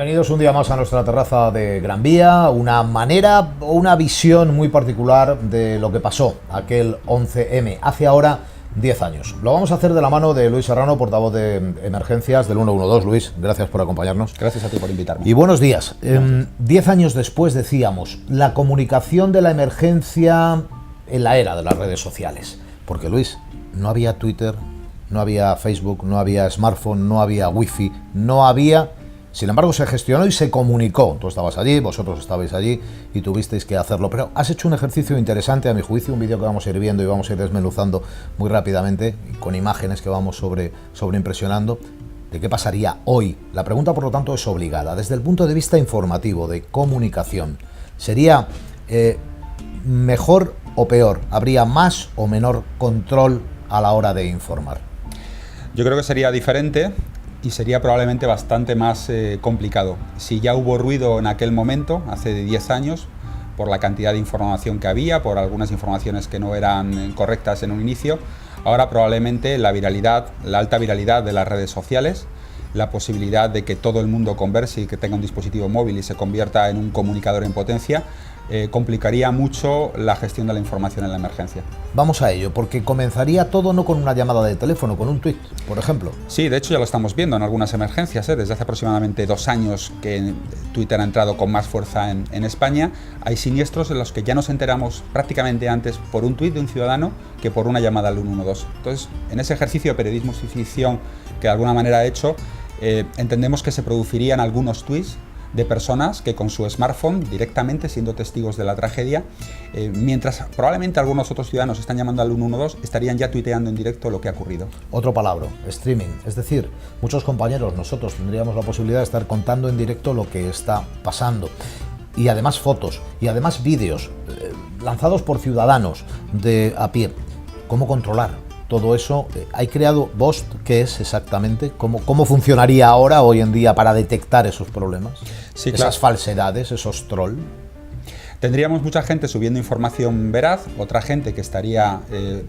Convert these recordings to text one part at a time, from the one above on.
Bienvenidos un día más a nuestra terraza de Gran Vía, una manera o una visión muy particular de lo que pasó aquel 11M, hace ahora 10 años. Lo vamos a hacer de la mano de Luis Serrano, portavoz de emergencias del 112. Luis, gracias por acompañarnos. Gracias a ti por invitarme. Y buenos días. 10 años después decíamos, la comunicación de la emergencia en la era de las redes sociales. Porque Luis, no había Twitter, no había Facebook, no había smartphone, no había wifi, no había... Sin embargo, se gestionó y se comunicó. Tú estabas allí, vosotros estabais allí y tuvisteis que hacerlo. Pero has hecho un ejercicio interesante, a mi juicio, un vídeo que vamos a ir viendo y vamos a ir desmenuzando muy rápidamente, con imágenes que vamos sobreimpresionando, de qué pasaría hoy. La pregunta, por lo tanto, es obligada. Desde el punto de vista informativo, de comunicación, ¿sería mejor o peor? ¿Habría más o menor control a la hora de informar? Yo creo que sería diferente. Y sería probablemente bastante más complicado. Si ya hubo ruido en aquel momento, hace 10 años, por la cantidad de información que había, por algunas informaciones que no eran correctas en un inicio, ahora probablemente la viralidad, la alta viralidad de las redes sociales, la posibilidad de que todo el mundo converse y que tenga un dispositivo móvil y se convierta en un comunicador en potencia, complicaría mucho la gestión de la información en la emergencia. Vamos a ello, porque comenzaría todo no con una llamada de teléfono, con un tuit, por ejemplo. Sí, de hecho ya lo estamos viendo en algunas emergencias, desde hace aproximadamente 2 años que Twitter ha entrado con más fuerza en España. Hay siniestros en los que ya nos enteramos prácticamente antes por un tuit de un ciudadano que por una llamada al 112. Entonces, en ese ejercicio de periodismo y ficción que de alguna manera he hecho, entendemos que se producirían algunos tuits de personas que con su smartphone, directamente siendo testigos de la tragedia, mientras probablemente algunos otros ciudadanos están llamando al 112, estarían ya tuiteando en directo lo que ha ocurrido. Otro palabra, streaming. Es decir, muchos compañeros, nosotros tendríamos la posibilidad de estar contando en directo lo que está pasando. Y además fotos, y además vídeos, lanzados por ciudadanos de a pie. ¿Cómo controlar todo eso? ¿Hay creado Bost? ¿Qué es exactamente? ¿Cómo funcionaría ahora, hoy en día, para detectar esos problemas? Sí, esas claro. Falsedades, esos trolls. Tendríamos mucha gente subiendo información veraz, otra gente que estaría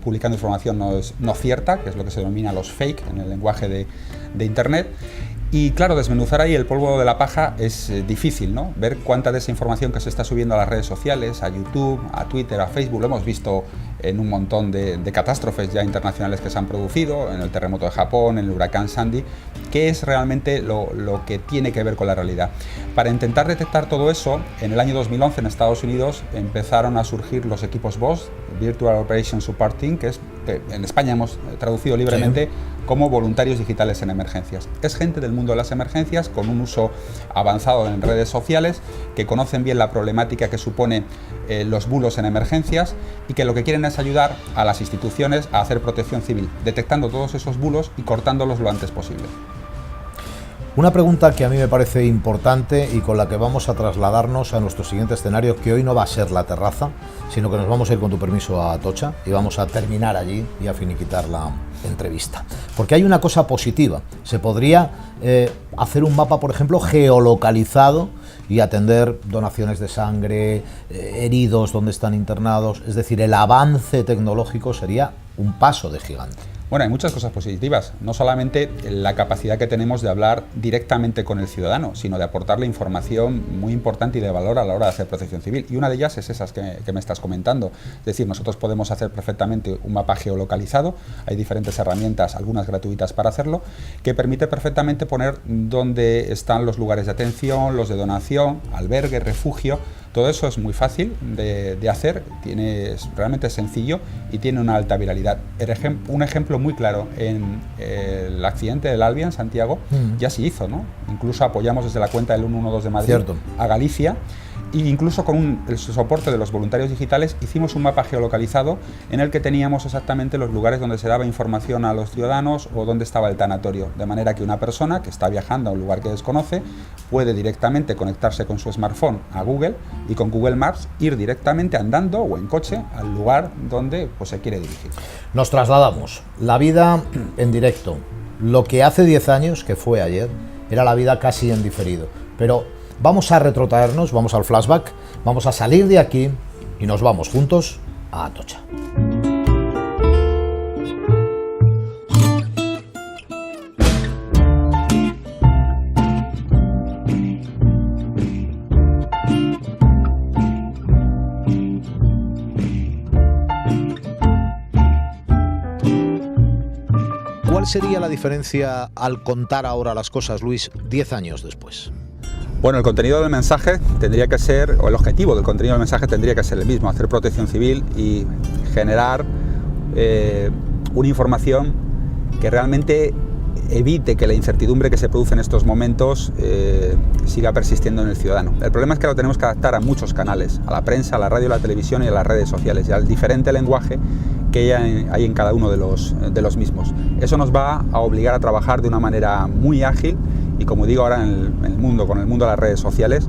publicando información no cierta, que es lo que se denomina los fake en el lenguaje de Internet. Y claro, desmenuzar ahí el polvo de la paja es difícil, ¿no? Ver cuánta de esa información que se está subiendo a las redes sociales, a YouTube, a Twitter, a Facebook, lo hemos visto en un montón de catástrofes ya internacionales que se han producido, en el terremoto de Japón, en el huracán Sandy, qué es realmente lo que tiene que ver con la realidad. Para intentar detectar todo eso, en el año 2011 en Estados Unidos empezaron a surgir los equipos VOS, Virtual Operation Support Team, que en España hemos traducido libremente como voluntarios digitales en emergencias. Es gente del mundo de las emergencias con un uso avanzado en redes sociales, que conocen bien la problemática que supone los bulos en emergencias y que lo que quieren es ayudar a las instituciones a hacer protección civil, detectando todos esos bulos y cortándolos lo antes posible. Una pregunta que a mí me parece importante y con la que vamos a trasladarnos a nuestro siguiente escenario, que hoy no va a ser la terraza, sino que nos vamos a ir, con tu permiso, a Atocha y vamos a terminar allí y a finiquitar la entrevista. Porque hay una cosa positiva. Se podría hacer un mapa, por ejemplo, geolocalizado y atender donaciones de sangre, heridos donde están internados. Es decir, el avance tecnológico sería un paso de gigante. Bueno, hay muchas cosas positivas, no solamente la capacidad que tenemos de hablar directamente con el ciudadano, sino de aportarle información muy importante y de valor a la hora de hacer protección civil. Y una de ellas es esas que me estás comentando. Es decir, nosotros podemos hacer perfectamente un mapa geolocalizado, hay diferentes herramientas, algunas gratuitas para hacerlo, que permite perfectamente poner dónde están los lugares de atención, los de donación, albergue, refugio. Todo eso es muy fácil de hacer, es realmente sencillo y tiene una alta viralidad. Un ejemplo muy claro, en el accidente del Alvia en Santiago, ya se hizo, ¿no? Incluso apoyamos desde la cuenta del 112 de Madrid a Galicia, e incluso con el soporte de los voluntarios digitales hicimos un mapa geolocalizado en el que teníamos exactamente los lugares donde se daba información a los ciudadanos o dónde estaba el tanatorio, de manera que una persona que está viajando a un lugar que desconoce puede directamente conectarse con su smartphone a Google y con Google Maps ir directamente andando o en coche al lugar donde se quiere dirigir. Nos trasladamos. La vida en directo. Lo que hace 10 años, que fue ayer, era la vida casi en diferido. Pero vamos a retrotraernos, vamos al flashback, vamos a salir de aquí y nos vamos juntos a Atocha. ¿Cuál sería la diferencia al contar ahora las cosas, Luis, 10 años después? Bueno, el contenido del mensaje tendría que ser, o el objetivo del contenido del mensaje tendría que ser el mismo, hacer protección civil y generar una información que realmente evite que la incertidumbre que se produce en estos momentos siga persistiendo en el ciudadano. El problema es que lo tenemos que adaptar a muchos canales, a la prensa, a la radio, a la televisión y a las redes sociales, y al diferente lenguaje que hay en cada uno de los mismos. Eso nos va a obligar a trabajar de una manera muy ágil y, como digo ahora, en el mundo, con el mundo de las redes sociales,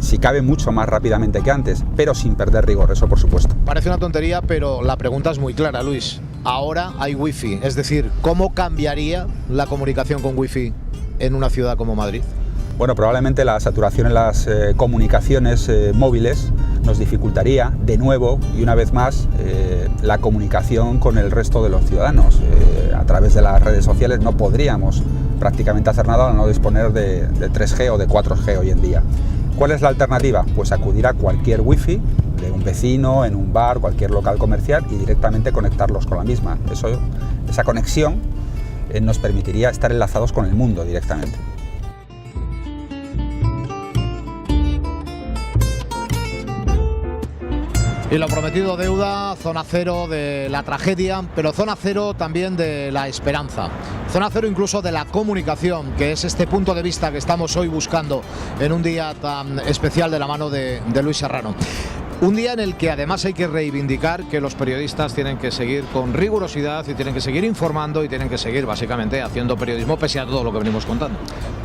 si cabe mucho más rápidamente que antes, pero sin perder rigor, eso por supuesto. Parece una tontería, pero la pregunta es muy clara, Luis. Ahora hay wifi, es decir, ¿cómo cambiaría la comunicación con wifi en una ciudad como Madrid? Bueno, probablemente la saturación en las comunicaciones móviles nos dificultaría de nuevo y una vez más la comunicación con el resto de los ciudadanos. A través de las redes sociales no podríamos prácticamente hacer nada al no disponer de 3G o de 4G hoy en día. ¿Cuál es la alternativa? Pues acudir a cualquier wifi de un vecino, en un bar, cualquier local comercial y directamente conectarlos con la misma. Esa conexión nos permitiría estar enlazados con el mundo directamente. Y lo prometido deuda, zona cero de la tragedia, pero zona cero también de la esperanza. Zona cero incluso de la comunicación, que es este punto de vista que estamos hoy buscando en un día tan especial de la mano de Luis Serrano. Un día en el que además hay que reivindicar que los periodistas tienen que seguir con rigurosidad y tienen que seguir informando y tienen que seguir básicamente haciendo periodismo pese a todo lo que venimos contando.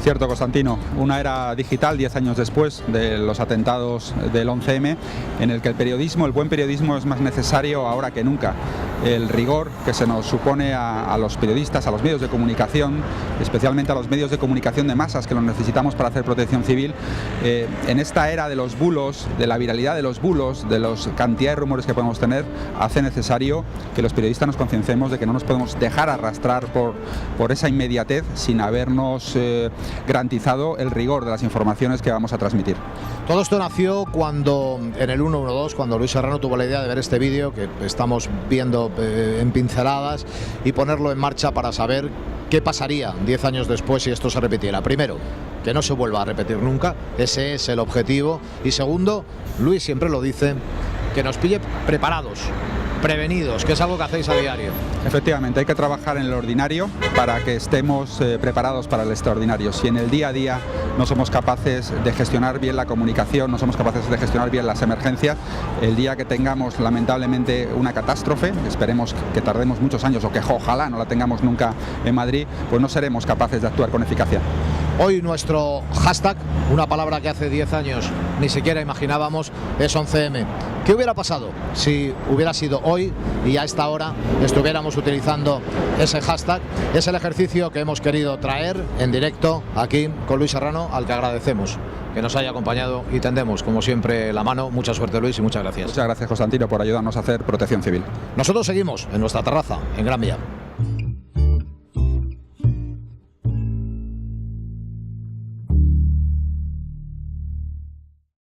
Cierto, Constantino, una era digital 10 años después de los atentados del 11M, en el que el periodismo, el buen periodismo es más necesario ahora que nunca. El rigor que se nos supone a los periodistas, a los medios de comunicación, especialmente a los medios de comunicación de masas que los necesitamos para hacer protección civil, en esta era de los bulos, de la viralidad de los bulos, de la cantidad de rumores que podemos tener, hace necesario que los periodistas nos concienciemos de que no nos podemos dejar arrastrar por esa inmediatez sin habernos garantizado el rigor de las informaciones que vamos a transmitir. Todo esto nació cuando en el 112, cuando Luis Serrano tuvo la idea de ver este vídeo que estamos viendo en pinceladas y ponerlo en marcha para saber qué pasaría 10 años después si esto se repitiera. Primero, que no se vuelva a repetir nunca, ese es el objetivo. Y segundo, Luis siempre lo dice, que nos pille preparados, prevenidos, que es algo que hacéis a diario. Efectivamente, hay que trabajar en lo ordinario para que estemos preparados para el extraordinario. Si en el día a día no somos capaces de gestionar bien la comunicación, no somos capaces de gestionar bien las emergencias, el día que tengamos lamentablemente una catástrofe, esperemos que tardemos muchos años o que ojalá no la tengamos nunca en Madrid, pues no seremos capaces de actuar con eficacia. Hoy nuestro hashtag, una palabra que hace 10 años ni siquiera imaginábamos, es 11M. ¿Qué hubiera pasado si hubiera sido hoy y a esta hora estuviéramos utilizando ese hashtag? Es el ejercicio que hemos querido traer en directo aquí con Luis Serrano, al que agradecemos que nos haya acompañado y tendemos, como siempre, la mano. Mucha suerte, Luis, y muchas gracias. Muchas gracias, Constantino, por ayudarnos a hacer protección civil. Nosotros seguimos en nuestra terraza, en Gran Vía.